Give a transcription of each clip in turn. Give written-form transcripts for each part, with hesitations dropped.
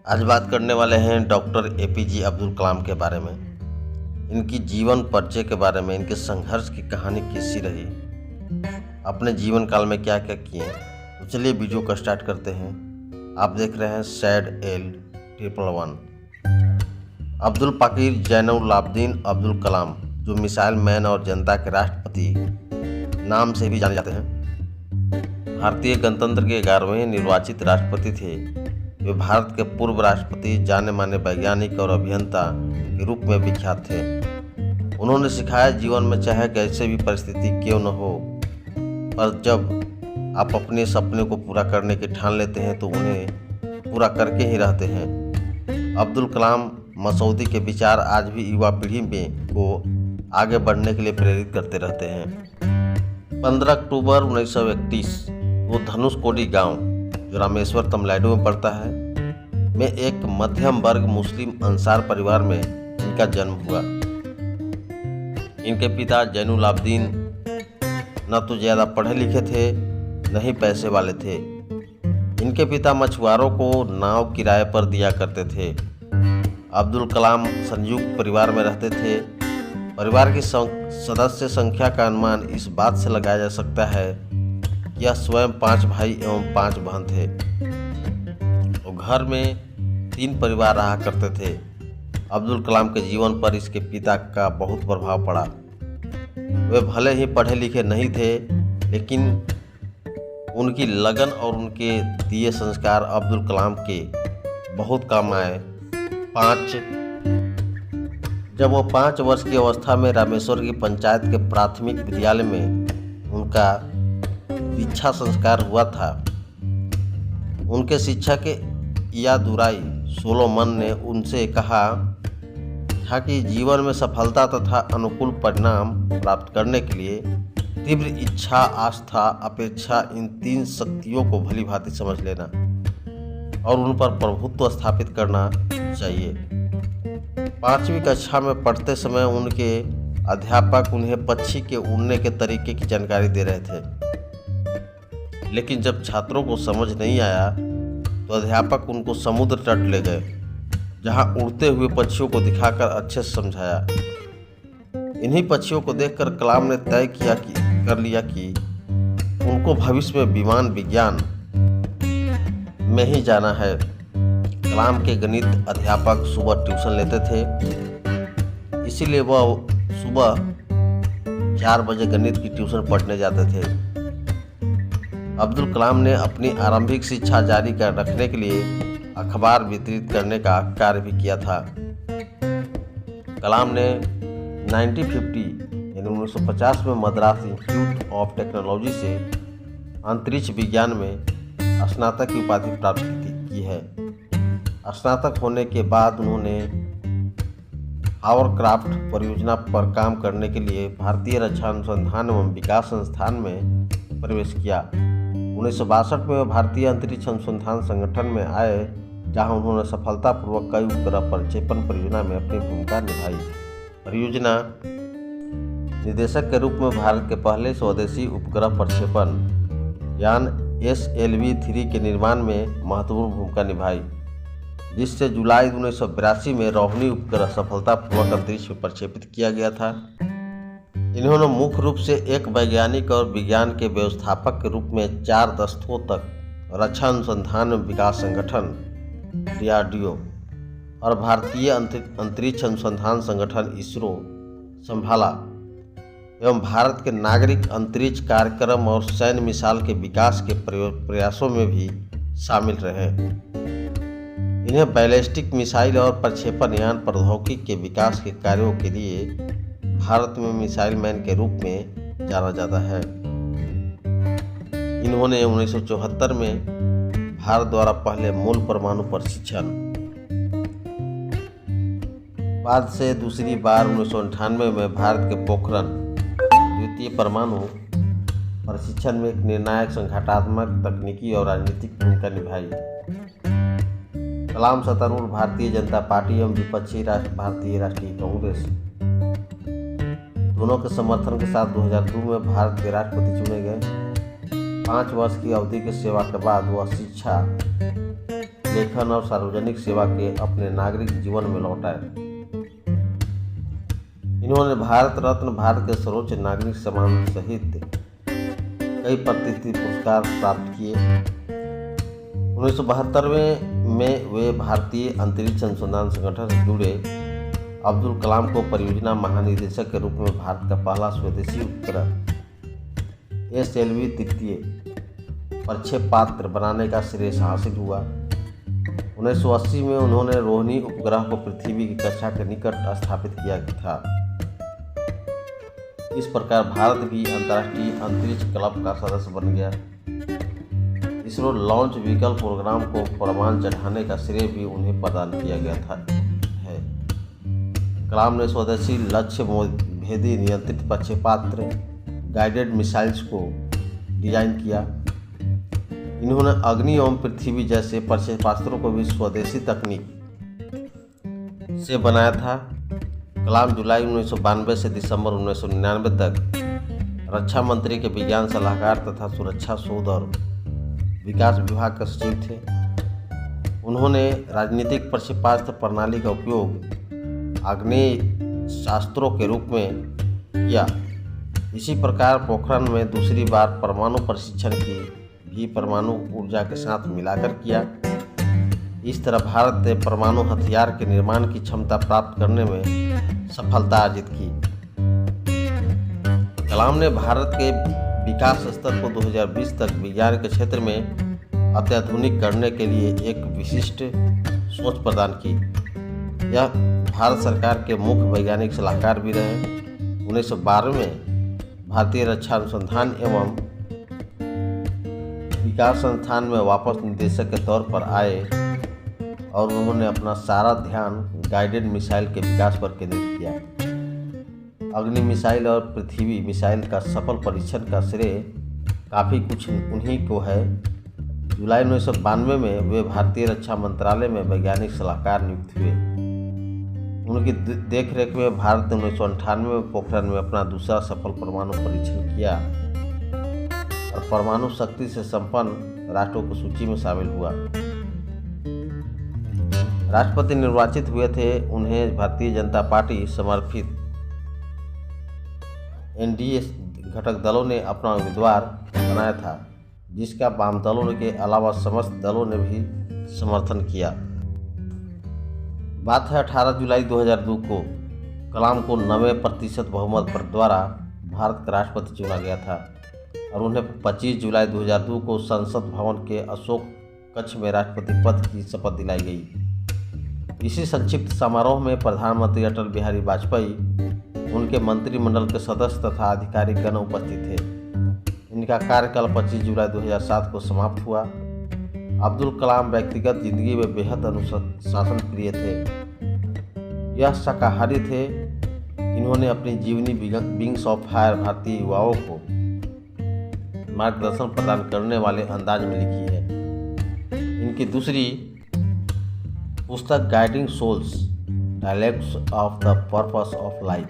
आज बात करने वाले हैं डॉक्टर एपीजे अब्दुल कलाम के बारे में। इनकी जीवन परिचय के बारे में, इनके संघर्ष की कहानी कैसी रही, अपने जीवन काल में क्या क्या किए। तो चलिए वीडियो को स्टार्ट करते हैं। आप देख रहे हैं सैड एल 111। अब्दुल पाकिर जैनुल आबदीन अब्दुल कलाम, जो मिसाइल मैन और जनता के राष्ट्रपति नाम से भी जाने जाते हैं, भारतीय गणतंत्र के 11वें निर्वाचित राष्ट्रपति थे। वे भारत के पूर्व राष्ट्रपति, जाने माने वैज्ञानिक और अभियंता के रूप में विख्यात थे। उन्होंने सिखाया, जीवन में चाहे कैसे भी परिस्थिति क्यों न हो, पर जब आप अपने सपने को पूरा करने की ठान लेते हैं तो उन्हें पूरा करके ही रहते हैं। अब्दुल कलाम मसूदी के विचार आज भी युवा पीढ़ी में को आगे बढ़ने के लिए प्रेरित करते रहते हैं। 15 अक्टूबर 1931 वो धनुषकोडी गांव, जो रामेश्वर तमिलनाडु में पड़ता है, में एक मध्यम वर्ग मुस्लिम अंसार परिवार में इनका जन्म हुआ। इनके पिता जैनुल आबदीन न तो ज़्यादा पढ़े लिखे थे, न ही पैसे वाले थे। इनके पिता मछुआरों को नाव किराए पर दिया करते थे। अब्दुल कलाम संयुक्त परिवार में रहते थे। परिवार की सदस्य संख्या का अनुमान इस बात से लगाया जा सकता है कि यह स्वयं 5 भाई एवं 5 बहन थे। और घर में 3 परिवार रहा करते थे। अब्दुल कलाम के जीवन पर इसके पिता का बहुत प्रभाव पड़ा। वे भले ही पढ़े लिखे नहीं थे, लेकिन उनकी लगन और उनके दिए संस्कार अब्दुल कलाम के बहुत काम आए। जब वो 5 वर्ष की अवस्था में रामेश्वर की पंचायत के प्राथमिक विद्यालय में उनका दीक्षा संस्कार हुआ था, उनके शिक्षक यादुराई सोलोमन ने उनसे कहा था कि जीवन में सफलता तथा अनुकूल परिणाम प्राप्त करने के लिए तीव्र इच्छा, आस्था, अपेक्षा, इन 3 शक्तियों को भली भांति समझ लेना और उन पर प्रभुत्व स्थापित करना चाहिए। 5वीं कक्षा में पढ़ते समय उनके अध्यापक उन्हें पक्षी के उड़ने के तरीके की जानकारी दे रहे थे, लेकिन जब छात्रों को समझ नहीं आया तो अध्यापक उनको समुद्र तट ले गए, जहां उड़ते हुए पक्षियों को दिखाकर अच्छे से समझाया। इन्हीं पक्षियों को देखकर कलाम ने तय कर लिया कि उनको भविष्य में विमान विज्ञान में ही जाना है। कलाम के गणित अध्यापक सुबह ट्यूशन लेते थे, इसीलिए वह सुबह 4 बजे गणित की ट्यूशन पढ़ने जाते थे। अब्दुल कलाम ने अपनी आरंभिक शिक्षा जारी रखने के लिए अखबार वितरित करने का कार्य भी किया था। कलाम ने 1950 में मद्रास इंस्टीट्यूट ऑफ टेक्नोलॉजी से अंतरिक्ष विज्ञान में स्नातक की उपाधि प्राप्त की है। स्नातक होने के बाद उन्होंने हावरक्राफ्ट परियोजना पर काम करने के लिए भारतीय रक्षा अनुसंधान एवं विकास संस्थान में प्रवेश किया। 1962 में वे भारतीय अंतरिक्ष अनुसंधान संगठन में आए, जहां उन्होंने सफलतापूर्वक कई उपग्रह प्रक्षेपण परियोजना में अपनी भूमिका निभाई। परियोजना निदेशक के रूप में भारत के पहले स्वदेशी उपग्रह प्रक्षेपण यान SLV-3 के निर्माण में महत्वपूर्ण भूमिका निभाई, जिससे जुलाई 1982 में रोहिणी उपग्रह सफलतापूर्वक अंतरिक्ष में प्रक्षेपित किया गया था। इन्होंने मुख्य रूप से एक वैज्ञानिक और विज्ञान के व्यवस्थापक के रूप में 4 दशकों तक रक्षा अनुसंधान एवं विकास संगठन DRDO और भारतीय अंतरिक्ष अनुसंधान संगठन ISRO संभाला एवं भारत के नागरिक अंतरिक्ष कार्यक्रम और सैन्य मिसाइल के विकास के प्रयासों में भी शामिल रहे। इन्हें बैलिस्टिक मिसाइल और प्रक्षेपण यान प्रौद्योगिकी के विकास के कार्यों के लिए भारत में मिसाइल मैन के रूप में जाना जाता है। इन्होंने 1974 में भारत द्वारा पहले मूल परमाणु प्रशिक्षण, बाद से दूसरी बार 1998 में भारत के पोखरण द्वितीय परमाणु प्रशिक्षण में एक निर्णायक संगठनात्मक, तकनीकी और राजनीतिक भूमिका निभाई। कलाम सत्तारूढ़ भारतीय जनता पार्टी एवं विपक्षी भारतीय राष्ट्रीय कांग्रेस दोनों के समर्थन के साथ 2002 में भारत के राष्ट्रपति चुने गए। 5 वर्ष की अवधि की सेवा के बाद वह शिक्षा लेखन और सार्वजनिक सेवा के अपने नागरिक जीवन में लौटाए। इन्होंने भारत रत्न, भारत के सर्वोच्च नागरिक सम्मान सहित कई प्रतिष्ठित पुरस्कार प्राप्त किए। 1972 में वे भारतीय अंतरिक्ष अनुसंधान संगठन से जुड़े। अब्दुल कलाम को परियोजना महानिदेशक के रूप में भारत का पहला स्वदेशी उपग्रह SLV तृतीय प्रक्षेपास्त्र बनाने का श्रेय हासिल हुआ। 1980 में उन्होंने रोहिणी उपग्रह को पृथ्वी की कक्षा के निकट स्थापित किया था। इस प्रकार भारत भी अंतर्राष्ट्रीय अंतरिक्ष क्लब का सदस्य बन गया। इसरो लॉन्च व्हीकल प्रोग्राम को प्रमाण चढ़ाने का श्रेय भी उन्हें प्रदान किया गया था। कलाम ने स्वदेशी लक्ष्य भेदी नियंत्रित प्रक्षेपास्त्र गाइडेड मिसाइल्स को डिजाइन किया। इन्होंने अग्नि एवं पृथ्वी जैसे प्रक्षेपास्त्रों को भी स्वदेशी तकनीक से बनाया था। कलाम जुलाई 1992 से दिसंबर 1999 तक रक्षा मंत्री के विज्ञान सलाहकार तथा सुरक्षा शोध और विकास विभाग के सचिव थे। उन्होंने राजनीतिक प्रक्षेपास्त्र प्रणाली का उपयोग आग्नेय शास्त्रों के रूप में किया। इसी प्रकार पोखरण में दूसरी बार परमाणु प्रशिक्षण की भी परमाणु ऊर्जा के साथ मिलाकर किया। इस तरह भारत ने परमाणु हथियार के निर्माण की क्षमता प्राप्त करने में सफलता अर्जित की। कलाम ने भारत के विकास स्तर को 2020 तक विज्ञान के क्षेत्र में अत्याधुनिक करने के लिए एक विशिष्ट सोच प्रदान की। यह भारत सरकार के मुख्य वैज्ञानिक सलाहकार भी रहे। 1912 में भारतीय रक्षा अनुसंधान एवं विकास संस्थान में वापस निदेशक के तौर पर आए और उन्होंने अपना सारा ध्यान गाइडेड मिसाइल के विकास पर केंद्रित किया। अग्नि मिसाइल और पृथ्वी मिसाइल का सफल परीक्षण का श्रेय काफ़ी कुछ उन्हीं को है। जुलाई 1992 में वे भारतीय रक्षा मंत्रालय में वैज्ञानिक सलाहकार नियुक्त हुए। उनकी देखरेख में भारत ने 1998 में पोखरण में अपना दूसरा सफल परमाणु परीक्षण किया और परमाणु शक्ति से संपन्न राष्ट्रों की सूची में शामिल हुआ। राष्ट्रपति निर्वाचित हुए थे। उन्हें भारतीय जनता पार्टी समर्थित NDA घटक दलों ने अपना उम्मीदवार बनाया था, जिसका वाम दलों के अलावा समस्त दलों ने भी समर्थन किया। बात है 18 जुलाई 2002 को कलाम को 90% बहुमत पर द्वारा भारत का राष्ट्रपति चुना गया था और उन्हें 25 जुलाई 2002 को संसद भवन के अशोक कक्ष में राष्ट्रपति पद की शपथ दिलाई गई। इसी संक्षिप्त समारोह में प्रधानमंत्री अटल बिहारी वाजपेयी, उनके मंत्रिमंडल के सदस्य तथा अधिकारीगण उपस्थित थे। इनका कार्यकाल 25 जुलाई 2007 को समाप्त हुआ। अब्दुल कलाम व्यक्तिगत जिंदगी में बेहद अनुशासन प्रिय थे। यह शाकाहारी थे। इन्होंने अपनी जीवनी विंग्स ऑफ फायर भारतीय युवाओं को मार्गदर्शन प्रदान करने वाले अंदाज में लिखी है। इनकी दूसरी पुस्तक guiding souls dialects of the purpose of life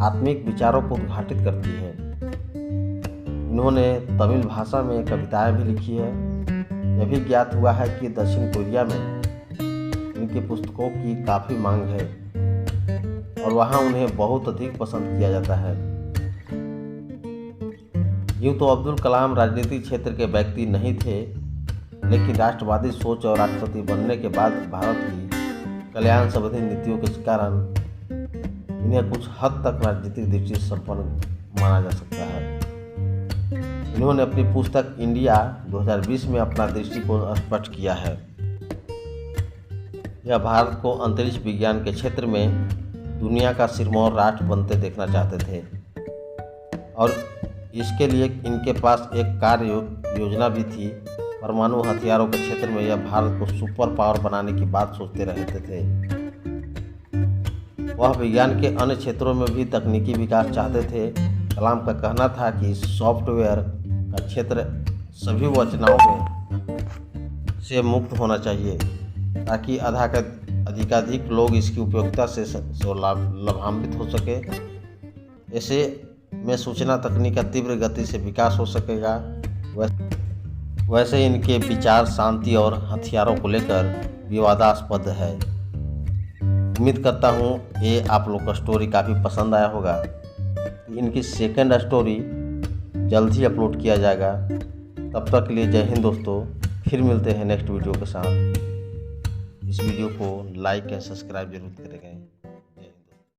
आत्मिक विचारों को उद्घाटित करती है। इन्होंने तमिल भाषा में कविताएं भी लिखी है। यह भी ज्ञात हुआ है कि दक्षिण कोरिया में इनकी पुस्तकों की काफ़ी मांग है और वहाँ उन्हें बहुत अधिक पसंद किया जाता है। यूँ तो अब्दुल कलाम राजनीतिक क्षेत्र के व्यक्ति नहीं थे, लेकिन राष्ट्रवादी सोच और राष्ट्रपति बनने के बाद भारत की कल्याण संबंधी नीतियों के कारण इन्हें कुछ हद तक राजनीतिक दृष्टि से संपन्न माना जा सकता है। इन्होंने अपनी पुस्तक इंडिया 2020 में अपना दृष्टिकोण स्पष्ट किया है। यह भारत को अंतरिक्ष विज्ञान के क्षेत्र में दुनिया का सिरमौर राष्ट्र बनते देखना चाहते थे और इसके लिए इनके पास एक कार्य योजना भी थी। परमाणु हथियारों के क्षेत्र में यह भारत को सुपर पावर बनाने की बात सोचते रहते थे। वह विज्ञान के अन्य क्षेत्रों में भी तकनीकी विकास चाहते थे। कलाम का कहना था कि सॉफ्टवेयर का क्षेत्र सभी वचनाओं में से मुक्त होना चाहिए ताकि अधिकाधिक लोग इसकी उपयोगिता से लाभान्वित हो सके। ऐसे में सूचना तकनीक का तीव्र गति से विकास हो सकेगा। वैसे इनके विचार शांति और हथियारों को लेकर विवादास्पद है। उम्मीद करता हूँ ये आप लोग का स्टोरी काफ़ी पसंद आया होगा। इनकी सेकंड स्टोरी जल्द ही अपलोड किया जाएगा। तब तक के लिए जय हिंद दोस्तों। फिर मिलते हैं नेक्स्ट वीडियो के साथ। इस वीडियो को लाइक एंड सब्सक्राइब जरूर करेंगे।